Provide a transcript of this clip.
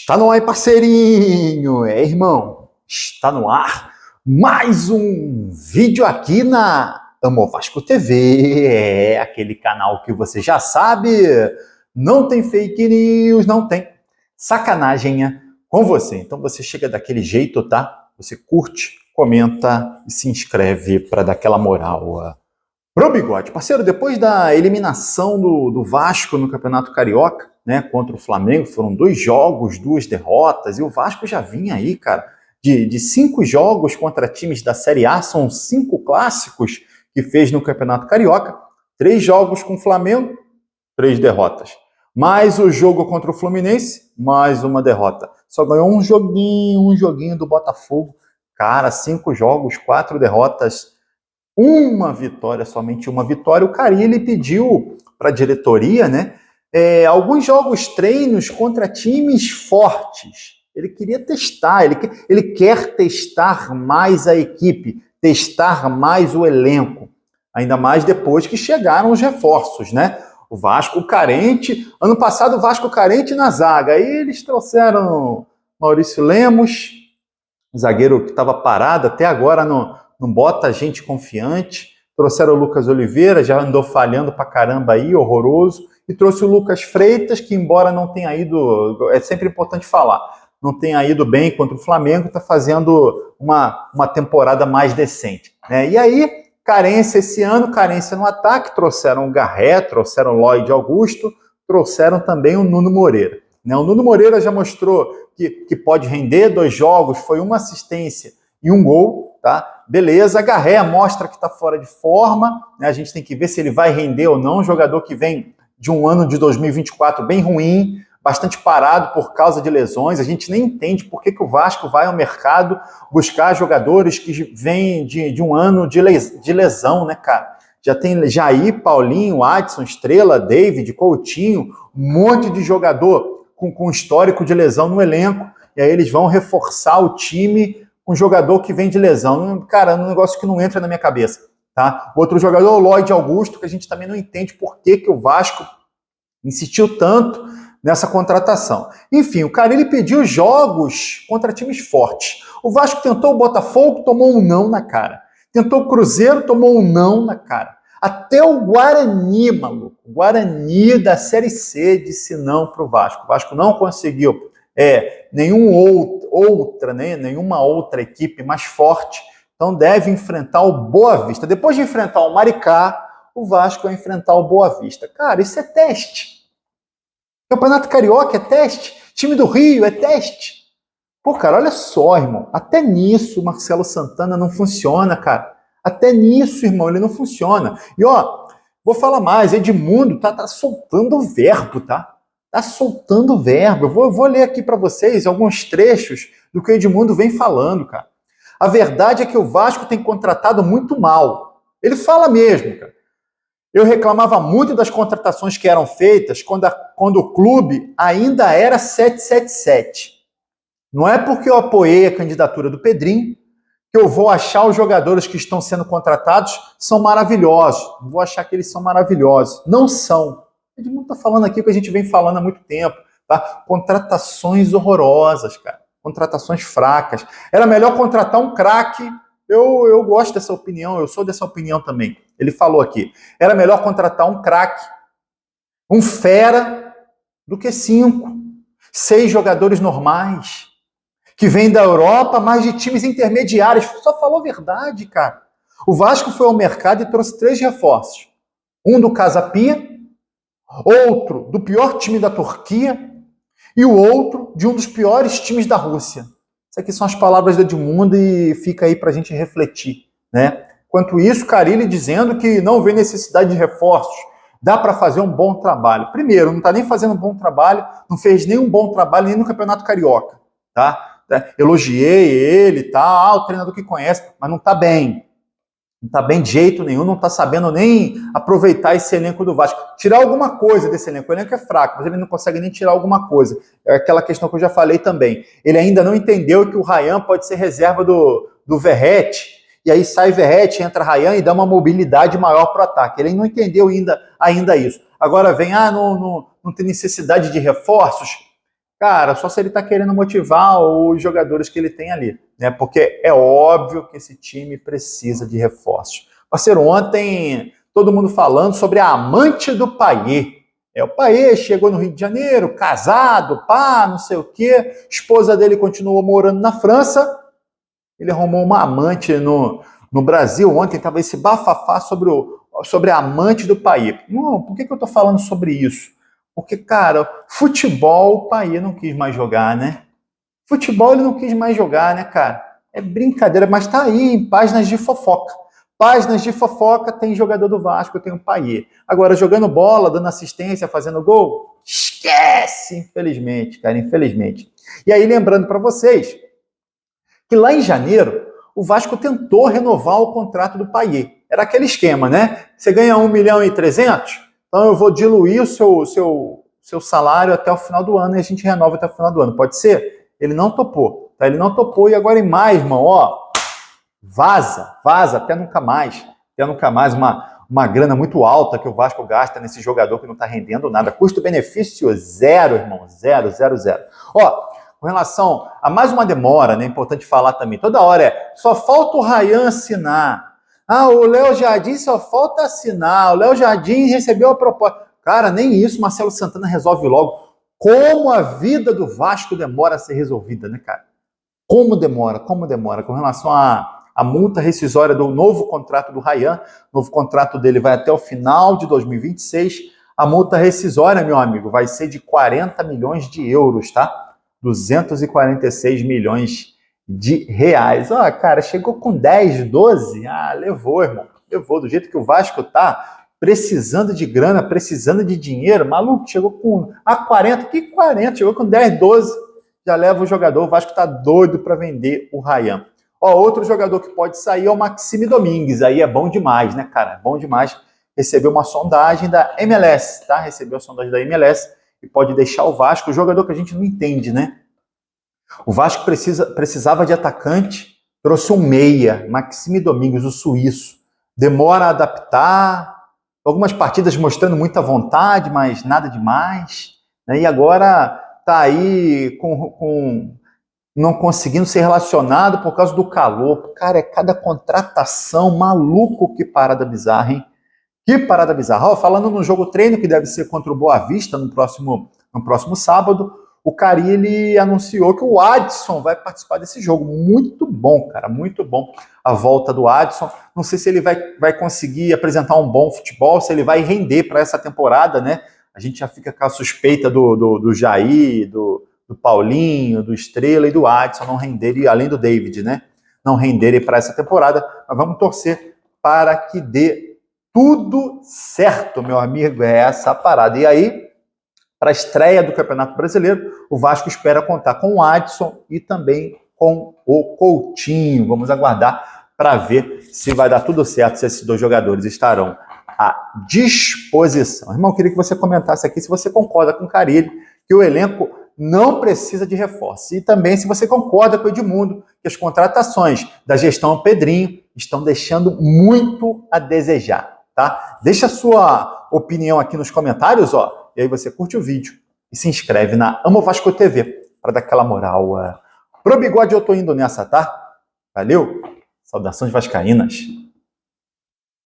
Está no ar, parceirinho! Irmão, está no ar mais um vídeo aqui na Amo Vasco TV. Aquele canal que você já sabe, não tem fake news, não tem sacanagem com você. Então você chega daquele jeito, tá? Você curte, comenta e se inscreve para dar aquela moral pro Bigode. Parceiro, depois da eliminação do Vasco no Campeonato Carioca, né, contra o Flamengo, foram 2 jogos, 2 derrotas, e o Vasco já vinha aí, cara, de 5 jogos contra times da Série A, são 5 clássicos que fez no Campeonato Carioca, 3 jogos com o Flamengo, 3 derrotas. Mais o jogo contra o Fluminense, mais uma derrota. Só ganhou um joguinho do Botafogo. Cara, 5 jogos, 4 derrotas, uma vitória, somente uma vitória. O Carille pediu para a diretoria, né, alguns jogos treinos contra times fortes. Ele queria testar, ele quer testar mais a equipe, testar mais o elenco, ainda mais depois que chegaram os reforços, né? O Vasco carente, ano passado o Vasco carente na zaga, aí eles trouxeram Maurício Lemos, zagueiro que estava parado, até agora não bota gente confiante. Trouxeram o Lucas Oliveira, já andou falhando pra caramba aí, horroroso. E trouxe o Lucas Freitas, que embora não tenha ido, é sempre importante falar, não tenha ido bem contra o Flamengo, está fazendo uma temporada mais decente, né? E aí, carência esse ano, carência no ataque, trouxeram o Garré, trouxeram o Lloyd Augusto, trouxeram também o Nuno Moreira, né? O Nuno Moreira já mostrou que pode render 2 jogos, foi uma assistência e um gol, tá? Beleza, Garré mostra que está fora de forma, né? A gente tem que ver se ele vai render ou não, um jogador que vem de um ano de 2024 bem ruim, bastante parado por causa de lesões. A gente nem entende por que o Vasco vai ao mercado buscar jogadores que vêm de um ano de lesão, né, cara? Já tem Jair, Paulinho, Adson, Estrela, David, Coutinho, um monte de jogador com histórico de lesão no elenco, e aí eles vão reforçar o time com jogador que vem de lesão. Cara, é um negócio que não entra na minha cabeça. Tá? Outro jogador, o Lloyd Augusto, que a gente também não entende por que o Vasco insistiu tanto nessa contratação. Enfim, o Carille pediu jogos contra times fortes. O Vasco tentou o Botafogo, tomou um não na cara. Tentou o Cruzeiro, tomou um não na cara. Até o Guarani, maluco, o Guarani da Série C disse não para o Vasco. O Vasco não conseguiu nenhuma outra equipe mais forte. Então deve enfrentar o Boa Vista. Depois de enfrentar o Maricá, o Vasco vai enfrentar o Boa Vista. Cara, isso é teste. Campeonato Carioca é teste. Time do Rio é teste. Pô, cara, olha só, irmão. Até nisso o Marcelo Santana não funciona, cara. Até nisso, irmão, ele não funciona. E, ó, vou falar mais. Edmundo tá soltando verbo, tá? Tá soltando verbo. Eu vou ler aqui para vocês alguns trechos do que o Edmundo vem falando, cara. A verdade é que o Vasco tem contratado muito mal. Ele fala mesmo, cara. Eu reclamava muito das contratações que eram feitas quando o clube ainda era 777. Não é porque eu apoiei a candidatura do Pedrinho que eu vou achar os jogadores que estão sendo contratados são maravilhosos. Não vou achar que eles são maravilhosos. Não são. O Edmundo está falando aqui o que a gente vem falando há muito tempo. Tá? Contratações horrorosas, cara. Contratações fracas. Era melhor contratar um craque. Eu gosto dessa opinião, eu sou dessa opinião também. Ele falou aqui, era melhor contratar um craque, um fera, do que 5, 6 jogadores normais, que vêm da Europa, mas de times intermediários. Só falou verdade, cara. O Vasco foi ao mercado e trouxe 3 reforços. Um do Casa Pia, outro do pior time da Turquia e o outro de um dos piores times da Rússia. Isso aqui são as palavras do Edmundo e fica aí para a gente refletir, né? Enquanto isso, Carille dizendo que não vê necessidade de reforços, dá para fazer um bom trabalho. Primeiro, não está nem fazendo um bom trabalho, não fez nenhum bom trabalho nem no Campeonato Carioca, tá? Elogiei ele, tá? O treinador que conhece, mas não está bem. Não está bem de jeito nenhum, não está sabendo nem aproveitar esse elenco do Vasco. Tirar alguma coisa desse elenco. O elenco é fraco, mas ele não consegue nem tirar alguma coisa. É aquela questão que eu já falei também. Ele ainda não entendeu que o Ryan pode ser reserva do Verratti, e aí sai Verratti, entra Ryan e dá uma mobilidade maior para o ataque. Ele não entendeu ainda isso. Agora vem, não tem necessidade de reforços. Cara, só se ele está querendo motivar os jogadores que ele tem ali, né? Porque é óbvio que esse time precisa de reforços. Parceiro, ontem todo mundo falando sobre a amante do Payet. O Payet chegou no Rio de Janeiro, casado, pá, não sei o quê. Esposa dele continuou morando na França. Ele arrumou uma amante no Brasil. Ontem estava esse bafafá sobre a amante do Payet. Não, por que eu estou falando sobre isso? Porque, cara, futebol o Payet não quis mais jogar, né? Futebol ele não quis mais jogar, né, cara? É brincadeira, mas tá aí em páginas de fofoca. Páginas de fofoca tem jogador do Vasco, tem o Payet. Agora, jogando bola, dando assistência, fazendo gol, esquece, infelizmente, cara, infelizmente. E aí, lembrando para vocês que lá em janeiro, o Vasco tentou renovar o contrato do Payet. Era aquele esquema, né? Você ganha 1.300.000, então eu vou diluir o seu salário até o final do ano e a gente renova até o final do ano. Pode ser? Ele não topou. Tá? Ele não topou e agora em maio, irmão, ó, vaza, até nunca mais. Até nunca mais, uma grana muito alta que o Vasco gasta nesse jogador que não tá rendendo nada. Custo-benefício zero, irmão. Zero. Ó, com relação a mais uma demora, né? Importante falar também. Toda hora só falta o Ryan assinar. Ah, o Léo Jardim só falta assinar. O Léo Jardim recebeu a proposta. Cara, nem isso Marcelo Santana resolve logo. Como a vida do Vasco demora a ser resolvida, né, cara? Como demora. Com relação à multa rescisória do novo contrato do Ryan, o novo contrato dele vai até o final de 2026. A multa rescisória, meu amigo, vai ser de 40 milhões de euros, tá? 246 milhões de reais. Ó, cara, chegou com 10, 12. Ah, levou, irmão. Levou. Do jeito que o Vasco tá, precisando de grana, precisando de dinheiro, maluco, chegou com 40. Que 40? Chegou com 10, 12. Já leva o jogador. O Vasco tá doido para vender o Ryan. Ó, outro jogador que pode sair é o Maxime Domingues. Aí é bom demais, né, cara? É bom demais. Recebeu uma sondagem da MLS, tá? Recebeu a sondagem da MLS e pode deixar o Vasco, o jogador que a gente não entende, né? O Vasco precisava de atacante, trouxe um meia, Maxime Domingues, o suíço. Demora a adaptar, algumas partidas mostrando muita vontade, mas nada demais. Né? E agora tá aí não conseguindo ser relacionado por causa do calor. Cara, é cada contratação maluco, que parada bizarra, hein? Que parada bizarra. Falando no jogo treino, que deve ser contra o Boa Vista no próximo sábado, o Carille anunciou que o Adson vai participar desse jogo. Muito bom, cara, muito bom a volta do Adson. Não sei se ele vai conseguir apresentar um bom futebol, se ele vai render para essa temporada, né? A gente já fica com a suspeita do Jair, do Paulinho, do Estrela e do Adson não renderem, além do David, né? Não renderem para essa temporada. Mas vamos torcer para que dê tudo certo, meu amigo, é essa a parada. E aí, para a estreia do Campeonato Brasileiro, o Vasco espera contar com o Adson e também com o Coutinho. Vamos aguardar para ver se vai dar tudo certo, se esses dois jogadores estarão à disposição. Irmão, queria que você comentasse aqui se você concorda com o Carille, que o elenco não precisa de reforço. E também se você concorda com o Edmundo, que as contratações da gestão Pedrinho estão deixando muito a desejar. Tá? Deixa a sua opinião aqui nos comentários, ó, e aí você curte o vídeo e se inscreve na Amo Vasco TV para dar aquela moral. Pro bigode eu tô indo nessa, tá? Valeu? Saudações vascaínas.